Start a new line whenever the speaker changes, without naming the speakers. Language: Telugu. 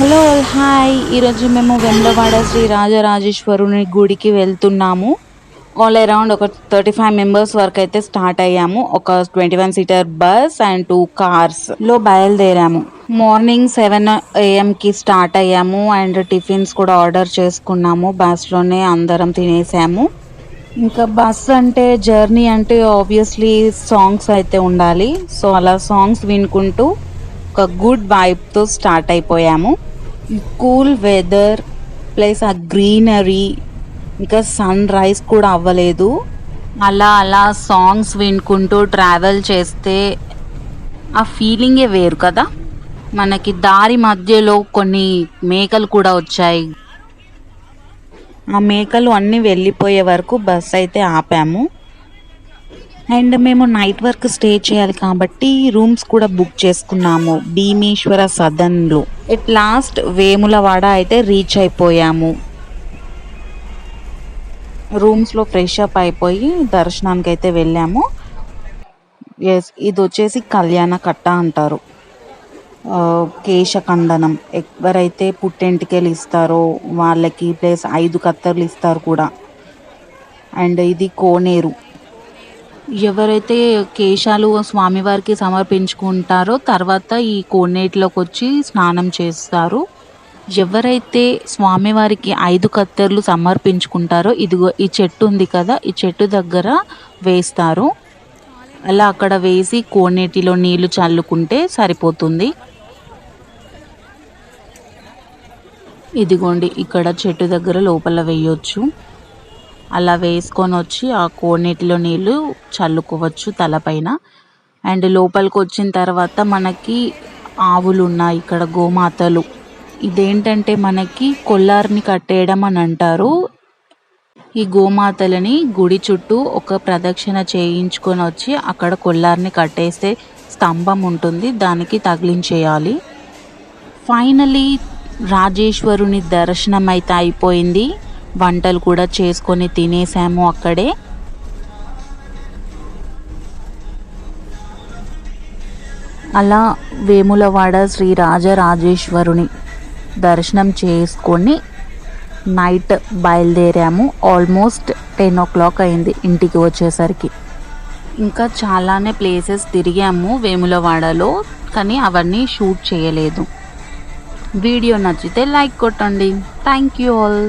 హలో హాయ్, ఈరోజు మేము వెమ్లవాడ శ్రీ రాజరాజేశ్వరుని గుడికి వెళ్తున్నాము. ఆల్ అరౌండ్ ఒక 35 మెంబర్స్ వరకు అయితే స్టార్ట్ అయ్యాము. ఒక 21 సీటర్ బస్ అండ్ 2 కార్స్లో బయలుదేరాము. మార్నింగ్ 7 AM స్టార్ట్ అయ్యాము అండ్ టిఫిన్స్ కూడా ఆర్డర్ చేసుకున్నాము. బస్లోనే అందరం తినేసాము. ఇంకా బస్ అంటే జర్నీ అంటే ఆబ్వియస్లీ సాంగ్స్ అయితే ఉండాలి. సో అలా సాంగ్స్ వినుకుంటూ ఒక గుడ్ వైబ్తో స్టార్ట్ అయిపోయాము. కూల్ వెదర్ ప్లస్ ఆ గ్రీనరీ, ఇంకా సన్ రైజ్ కూడా అవ్వలేదు. అలా అలా సాంగ్స్ వినుకుంటూ ట్రావెల్ చేస్తే ఆ ఫీలింగే వేరు కదా. మనకి దారి మధ్యలో కొన్ని మేకలు కూడా వచ్చాయి. ఆ మేకలు అన్నీ వెళ్ళిపోయే వరకు బస్ అయితే ఆపాము. అండ్ మేము నైట్ వర్క్ స్టే చేయాలి కాబట్టి రూమ్స్ కూడా బుక్ చేసుకున్నాము భీమేశ్వర సదన్లో. ఎట్ లాస్ట్ వేములవాడ అయితే రీచ్ అయిపోయాము. రూమ్స్లో ఫ్రెష్ అప్ అయిపోయి దర్శనానికి అయితే వెళ్ళాము. ఎస్, ఇది వచ్చేసి కళ్యాణ కట్ట అంటారు. కేశఖండనం, ఎవరైతే పుట్టెంటికలు ఇస్తారో వాళ్ళకి ప్లస్ 5 కత్తెరలు ఇస్తారు కూడా. అండ్ ఇది కోనేరు. ఎవరైతే కేశాలు స్వామివారికి సమర్పించుకుంటారో తర్వాత ఈ కోనేటిలోకి వచ్చి స్నానం చేస్తారు. ఎవరైతే స్వామివారికి 5 కత్తెరలు సమర్పించుకుంటారో ఇదిగో ఈ చెట్టు ఉంది కదా, ఈ చెట్టు దగ్గర వేస్తారు. అలా అక్కడ వేసి కోనేటిలో నీళ్లు చల్లుకుంటే సరిపోతుంది. ఇదిగోండి ఇక్కడ చెట్టు దగ్గర లోపల వేయొచ్చు. అలా వేసుకొని వచ్చి ఆ కోనేటిలో నీళ్ళు చల్లుకోవచ్చు తలపైన. అండ్ లోపలికి వచ్చిన తర్వాత మనకి ఆవులు ఉన్నాయి ఇక్కడ, గోమాతలు. ఇదేంటంటే మనకి కొల్లారిని కట్టేయడం అని అంటారు. ఈ గోమాతలని గుడి చుట్టూ ఒక ప్రదక్షిణ చేయించుకొని వచ్చి అక్కడ కొల్లారిని కట్టేస్తే స్తంభం ఉంటుంది, దానికి తగిలించేయాలి. ఫైనలీ రాజేశ్వరుని దర్శనం అయితే అయిపోయింది. వంటలు కూడా చేసుకొని తినేసాము అక్కడే. అలా వేములవాడ శ్రీ రాజరాజేశ్వరుని దర్శనం చేసుకొని నైట్ బయలుదేరాము. ఆల్మోస్ట్ 10 o'clock అయింది ఇంటికి వచ్చేసరికి. ఇంకా చాలానే ప్లేసెస్ తిరిగాము వేములవాడలో, కానీ అవన్నీ షూట్ చేయలేదు. వీడియో నచ్చితే లైక్ కొట్టండి. Thank you all.